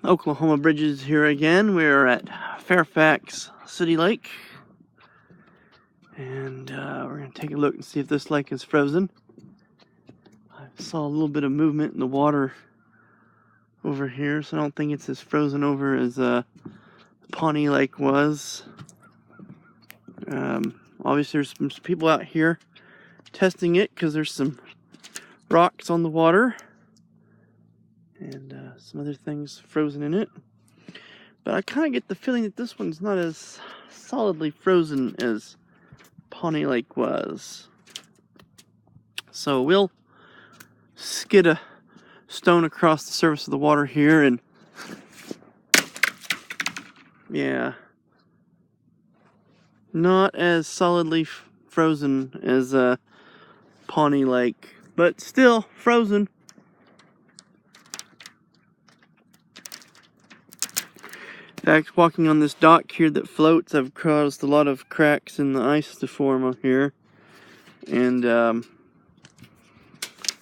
Oklahoma Bridges here again. We're at Fairfax City Lake, and we're going to take a look and see if this lake is frozen. I saw a little bit of movement in the water over here, so I don't think it's as frozen over as Pawnee Lake was. Obviously there's some people out here testing it because there's some rocks on the water and some other things frozen in it. But I kind of get the feeling that this one's not as solidly frozen as Pawnee Lake was. So we'll skid a stone across the surface of the water here, and yeah, not as solidly frozen as Pawnee Lake, but still frozen. In fact, walking on this dock here that floats, I've caused a lot of cracks in the ice to form up here. And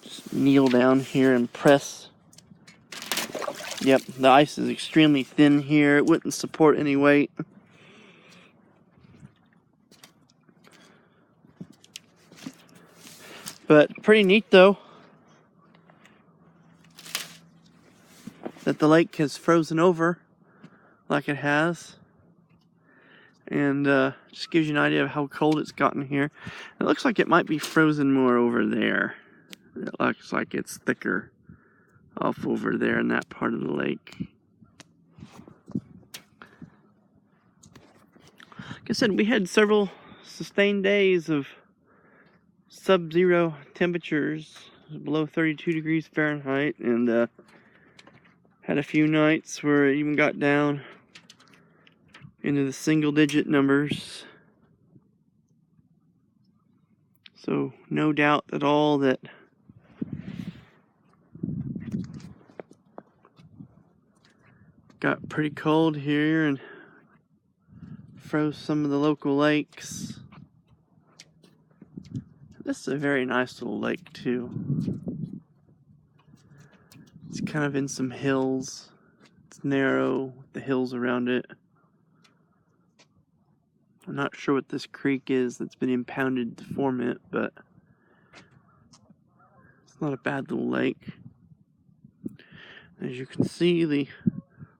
just kneel down here and press. Yep, the ice is extremely thin here. It wouldn't support any weight. But pretty neat though that the lake has frozen over like it has, and just gives you an idea of how cold it's gotten here. It looks like it might be frozen more over there. It looks like it's thicker off over there in that part of the lake. Like I said, we had several sustained days of sub-zero temperatures, below 32 degrees Fahrenheit, and had a few nights where it even got down into the single-digit numbers. So no doubt at all that got pretty cold here and froze some of the local lakes. This is a very nice little lake too. It's kind of in some hills. It's narrow with the hills around it. I'm not sure what this creek is that's been impounded to form it, but it's not a bad little lake. As you can see, the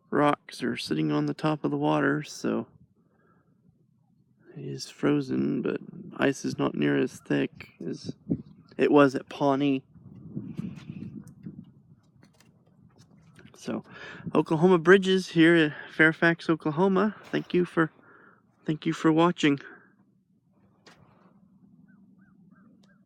rocks are sitting on the top of the water, so it is frozen, but ice is not near as thick as it was at Pawnee. So, Oklahoma Bridges here at Fairfax, Oklahoma. Thank you for watching.